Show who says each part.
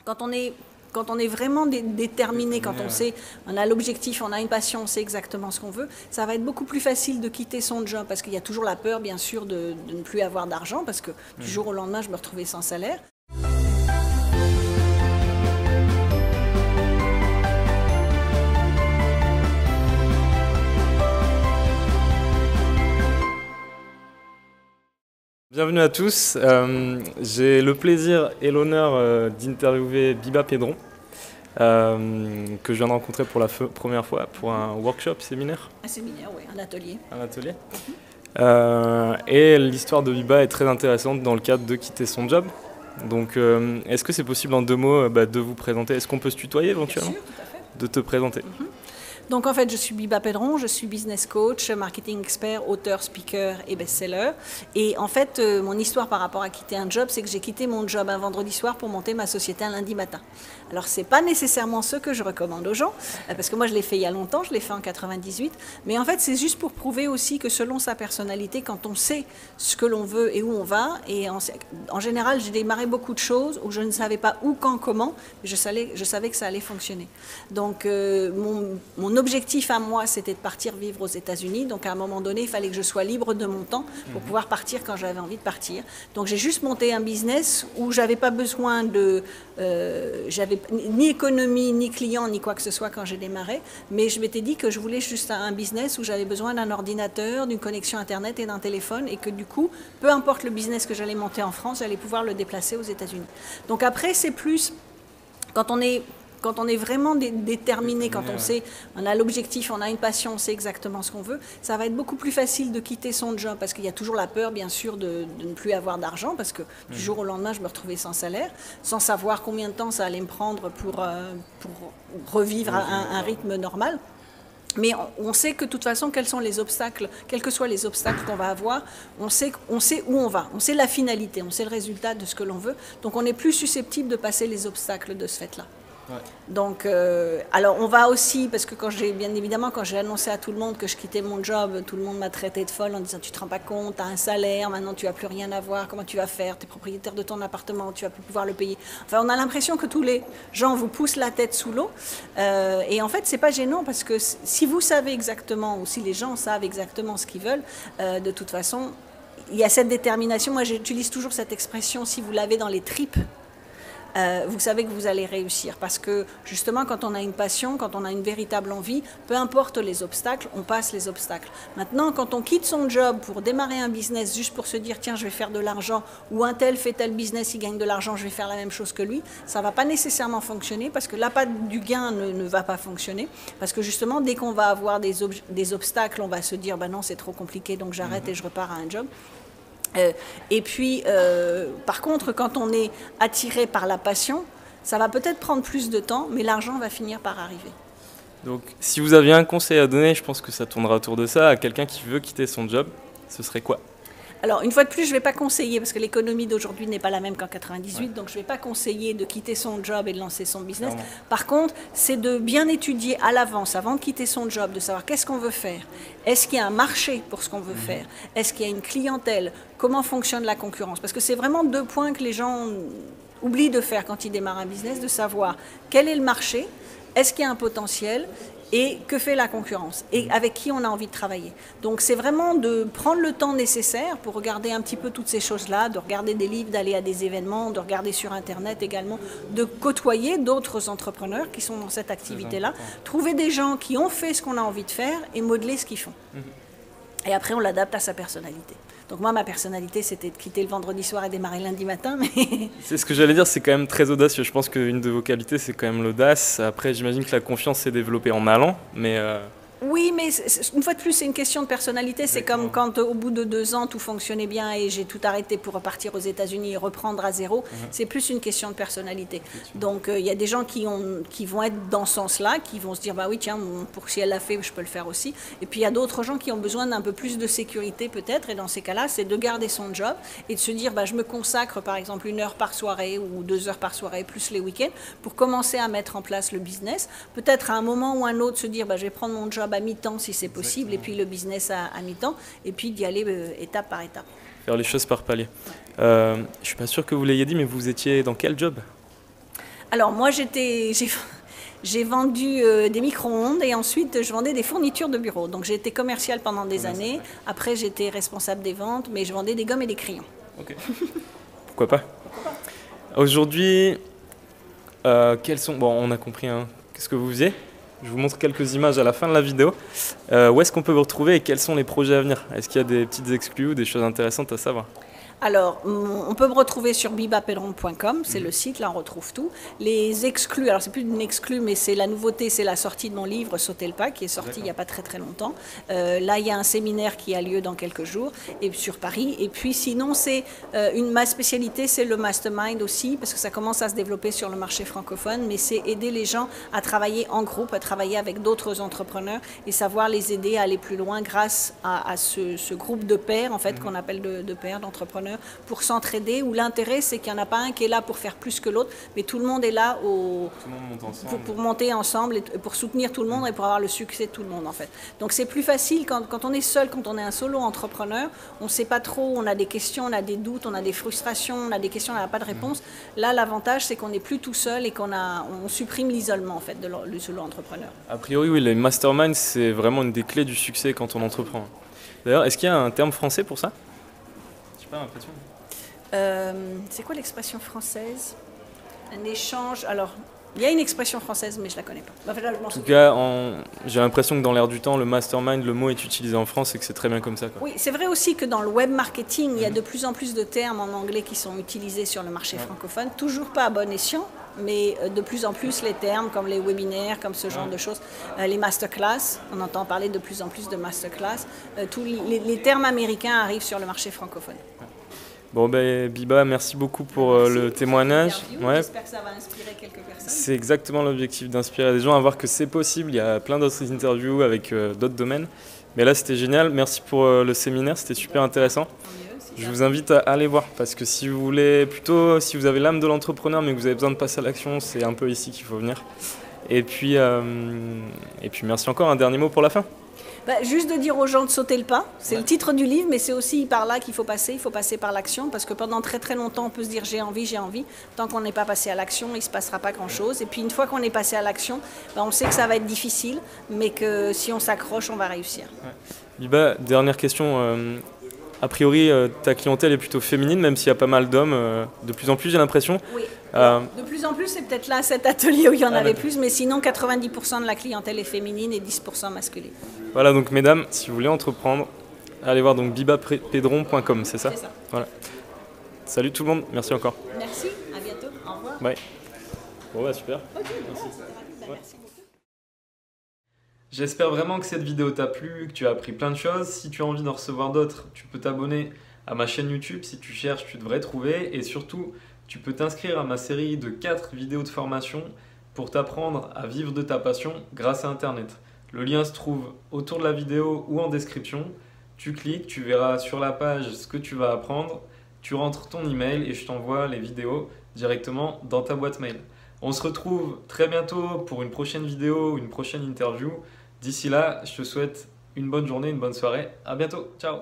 Speaker 1: Quand on est vraiment déterminé, quand on sait, on a l'objectif, on a une passion, on sait exactement ce qu'on veut, ça va être beaucoup plus facile de quitter son job parce qu'il y a toujours la peur, bien sûr, de ne plus avoir d'argent parce que du jour au lendemain, je me retrouvais sans salaire.
Speaker 2: Bienvenue à tous, j'ai le plaisir et l'honneur d'interviewer Biba Pedron, que je viens de rencontrer pour la première fois pour un workshop, séminaire.
Speaker 1: Un séminaire, oui, un atelier.
Speaker 2: Un atelier. Et l'histoire de Biba est très intéressante dans le cadre de quitter son job. Donc est-ce que c'est possible en 2 mots de vous présenter? Est-ce qu'on peut se tutoyer éventuellement?
Speaker 1: Bien sûr, tout à fait.
Speaker 2: De te présenter.
Speaker 1: Donc en fait, je suis Biba Pedron, je suis business coach, marketing expert, auteur, speaker et best-seller. Et en fait, mon histoire par rapport à quitter un job, c'est que j'ai quitté mon job un vendredi soir pour monter ma société un lundi matin. Alors c'est pas nécessairement ce que je recommande aux gens, parce que moi je l'ai fait il y a longtemps, je l'ai fait en 98, mais en fait c'est juste pour prouver aussi que selon sa personnalité, quand on sait ce que l'on veut et où on va, et en général j'ai démarré beaucoup de choses où je ne savais pas où, quand, comment, mais je savais que ça allait fonctionner. Donc mon objectif à moi, c'était de partir vivre aux États-Unis. Donc à un moment donné, il fallait que je sois libre de mon temps pour pouvoir partir quand j'avais envie de partir. Donc j'ai juste monté un business où j'avais pas besoin de, j'avais ni économie, ni client, ni quoi que ce soit quand j'ai démarré. Mais je m'étais dit que je voulais juste un business où j'avais besoin d'un ordinateur, d'une connexion Internet et d'un téléphone, et que du coup, peu importe le business que j'allais monter en France, j'allais pouvoir le déplacer aux États-Unis. Donc après, c'est plus quand on est vraiment déterminé, quand on sait, on a l'objectif, on a une passion, on sait exactement ce qu'on veut, ça va être beaucoup plus facile de quitter son job parce qu'il y a toujours la peur, bien sûr, de ne plus avoir d'argent parce que du jour au lendemain, je me retrouvais sans salaire, sans savoir combien de temps ça allait me prendre pour revivre à un rythme normal. Mais on sait que de toute façon, quels sont les obstacles, quels que soient les obstacles qu'on va avoir, on sait où on va, on sait la finalité, on sait le résultat de ce que l'on veut, donc on est plus susceptible de passer les obstacles de ce fait-là. Ouais. Donc, alors on va aussi, parce que bien évidemment, quand j'ai annoncé à tout le monde que je quittais mon job, tout le monde m'a traité de folle en disant tu te rends pas compte, tu as un salaire, maintenant tu vas plus rien avoir, comment tu vas faire, tu es propriétaire de ton appartement, tu vas plus pouvoir le payer. Enfin, on a l'impression que tous les gens vous poussent la tête sous l'eau, et en fait c'est pas gênant parce que si vous savez exactement, ou si les gens savent exactement ce qu'ils veulent, de toute façon, il y a cette détermination. Moi j'utilise toujours cette expression, si vous l'avez dans les tripes, vous savez que vous allez réussir parce que justement quand on a une passion, quand on a une véritable envie, peu importe les obstacles, on passe les obstacles. Maintenant quand on quitte son job pour démarrer un business juste pour se dire tiens je vais faire de l'argent ou un tel fait tel business, il gagne de l'argent, je vais faire la même chose que lui, ça ne va pas nécessairement fonctionner parce que la patte du gain ne va pas fonctionner parce que justement dès qu'on va avoir des obstacles, on va se dire bah non c'est trop compliqué donc j'arrête et je repars à un job. Et puis, par contre, quand on est attiré par la passion, ça va peut-être prendre plus de temps, mais l'argent va finir par arriver.
Speaker 2: Donc, si vous aviez un conseil à donner, je pense que ça tournera autour de ça, à quelqu'un qui veut quitter son job, ce serait quoi?
Speaker 1: Alors, une fois de plus, je ne vais pas conseiller, parce que l'économie d'aujourd'hui n'est pas la même qu'en 98, ouais. Donc je ne vais pas conseiller de quitter son job et de lancer son business. Clairement. Par contre, c'est de bien étudier à l'avance, avant de quitter son job, de savoir qu'est-ce qu'on veut faire. Est-ce qu'il y a un marché pour ce qu'on veut faire? Est-ce qu'il y a une clientèle? Comment fonctionne la concurrence? Parce que c'est vraiment 2 points que les gens oublient de faire quand ils démarrent un business, de savoir quel est le marché, est-ce qu'il y a un potentiel et que fait la concurrence et avec qui on a envie de travailler. Donc c'est vraiment de prendre le temps nécessaire pour regarder un petit peu toutes ces choses-là, de regarder des livres, d'aller à des événements, de regarder sur Internet également, de côtoyer d'autres entrepreneurs qui sont dans cette activité-là, trouver des gens qui ont fait ce qu'on a envie de faire et modeler ce qu'ils font. Et après on l'adapte à sa personnalité. Donc moi, ma personnalité, c'était de quitter le vendredi soir et démarrer lundi matin. Mais
Speaker 2: c'est ce que j'allais dire, c'est quand même très audacieux. Je pense qu'une de vos qualités, c'est quand même l'audace. Après, j'imagine que la confiance s'est développée en allant, mais...
Speaker 1: Oui, mais une fois de plus, c'est une question de personnalité. C'est comme quand au bout de 2 ans, tout fonctionnait bien et j'ai tout arrêté pour repartir aux États-Unis et reprendre à zéro. C'est plus une question de personnalité. Donc, il y a des gens qui vont être dans ce sens-là, qui vont se dire, bah oui, tiens, si elle l'a fait, je peux le faire aussi. Et puis, il y a d'autres gens qui ont besoin d'un peu plus de sécurité, peut-être. Et dans ces cas-là, c'est de garder son job et de se dire, bah, je me consacre, par exemple, 1 heure par soirée ou 2 heures par soirée, plus les week-ends, pour commencer à mettre en place le business. Peut-être à un moment ou un autre, se dire, bah, je vais prendre mon job à mi-temps si c'est possible, et puis le business à mi-temps, et puis d'y aller étape par étape.
Speaker 2: Faire les choses par palier. Je suis pas sûr que vous l'ayez dit, mais vous étiez dans quel job?
Speaker 1: Alors moi j'ai vendu des micro-ondes et ensuite je vendais des fournitures de bureau. Donc j'ai été commerciale pendant des années. Après j'étais responsable des ventes, mais je vendais des gommes et des crayons.
Speaker 2: Ok. Pourquoi pas. Aujourd'hui, quels sont... Bon, on a compris hein, qu'est-ce que vous faisiez. Je vous montre quelques images à la fin de la vidéo. Où est-ce qu'on peut vous retrouver et quels sont les projets à venir? Est-ce qu'il y a des petites exclus ou des choses intéressantes à savoir?
Speaker 1: Alors, on peut me retrouver sur bibapedron.com, c'est le site, là on retrouve tout. Les exclus, alors c'est plus une exclue, mais c'est la nouveauté, c'est la sortie de mon livre Sauter le pas, qui est sorti il n'y a pas très longtemps. Là, il y a un séminaire qui a lieu dans quelques jours et sur Paris. Et puis sinon, c'est ma spécialité, c'est le mastermind aussi, parce que ça commence à se développer sur le marché francophone, mais c'est aider les gens à travailler en groupe, à travailler avec d'autres entrepreneurs et savoir les aider à aller plus loin grâce à ce groupe de pairs, en fait, qu'on appelle de pairs, d'entrepreneurs, pour s'entraider, où l'intérêt c'est qu'il n'y en a pas un qui est là pour faire plus que l'autre, mais tout le monde est là
Speaker 2: tout le monde monte ensemble.
Speaker 1: pour monter ensemble et pour soutenir tout le monde et pour avoir le succès de tout le monde en fait. Donc c'est plus facile quand on est seul, quand on est un solo entrepreneur, on ne sait pas trop, on a des questions, on a des doutes, on a des frustrations, on a des questions, on n'a pas de réponse. Là l'avantage c'est qu'on n'est plus tout seul et on supprime l'isolement en fait du solo entrepreneur.
Speaker 2: A priori oui, les masterminds c'est vraiment une des clés du succès quand on entreprend. D'ailleurs, est-ce qu'il y a un terme français pour ça? Pas l'impression.
Speaker 1: C'est quoi l'expression française? Un échange. Alors, il y a une expression française, mais je la connais pas. Enfin, là,
Speaker 2: en tout cas, j'ai l'impression que dans l'air du temps, le mastermind, le mot est utilisé en France et que c'est très bien comme ça. Quoi.
Speaker 1: Oui, c'est vrai aussi que dans le web marketing, il y a de plus en plus de termes en anglais qui sont utilisés sur le marché francophone. Toujours pas à bon escient, mais de plus en plus les termes comme les webinaires, comme ce genre de choses, les masterclass, on entend parler de plus en plus de masterclass, tous les termes américains arrivent sur le marché francophone.
Speaker 2: Bon ben Biba, merci beaucoup pour le témoignage.
Speaker 1: J'espère que ça va inspirer quelques personnes.
Speaker 2: C'est exactement l'objectif, d'inspirer des gens à voir que c'est possible. Il y a plein d'autres interviews avec d'autres domaines. Mais là c'était génial, merci pour le séminaire, c'était super intéressant. Je vous invite à aller voir parce que si vous voulez, plutôt si vous avez l'âme de l'entrepreneur mais que vous avez besoin de passer à l'action, c'est un peu ici qu'il faut venir. Et puis merci encore, un dernier mot pour la fin.
Speaker 1: Juste de dire aux gens de sauter le pas, c'est le titre du livre, mais c'est aussi par là qu'il faut passer, il faut passer par l'action, parce que pendant très longtemps on peut se dire j'ai envie, tant qu'on n'est pas passé à l'action, il ne se passera pas grand chose, et puis une fois qu'on est passé à l'action, on sait que ça va être difficile, mais que si on s'accroche, on va réussir.
Speaker 2: Biba, dernière question, a priori ta clientèle est plutôt féminine, même s'il y a pas mal d'hommes, de plus en plus j'ai l'impression.
Speaker 1: Oui. De plus en plus, c'est peut-être là cet atelier où il y en avait plus, mais sinon 90% de la clientèle est féminine et 10% masculine.
Speaker 2: Voilà, donc mesdames, si vous voulez entreprendre, allez voir donc bibapedron.com, c'est ça?
Speaker 1: C'est ça.
Speaker 2: Voilà. Salut tout le monde, merci encore.
Speaker 1: Merci, à bientôt, au revoir.
Speaker 2: Bye. Bon bah super.
Speaker 1: Ok, merci. Merci beaucoup.
Speaker 2: J'espère vraiment que cette vidéo t'a plu, que tu as appris plein de choses. Si tu as envie d'en recevoir d'autres, tu peux t'abonner à ma chaîne YouTube. Si tu cherches, tu devrais trouver. Et surtout, tu peux t'inscrire à ma série de 4 vidéos de formation pour t'apprendre à vivre de ta passion grâce à Internet. Le lien se trouve autour de la vidéo ou en description. Tu cliques, tu verras sur la page ce que tu vas apprendre. Tu rentres ton email et je t'envoie les vidéos directement dans ta boîte mail. On se retrouve très bientôt pour une prochaine vidéo, une prochaine interview. D'ici là, je te souhaite une bonne journée, une bonne soirée. À bientôt. Ciao.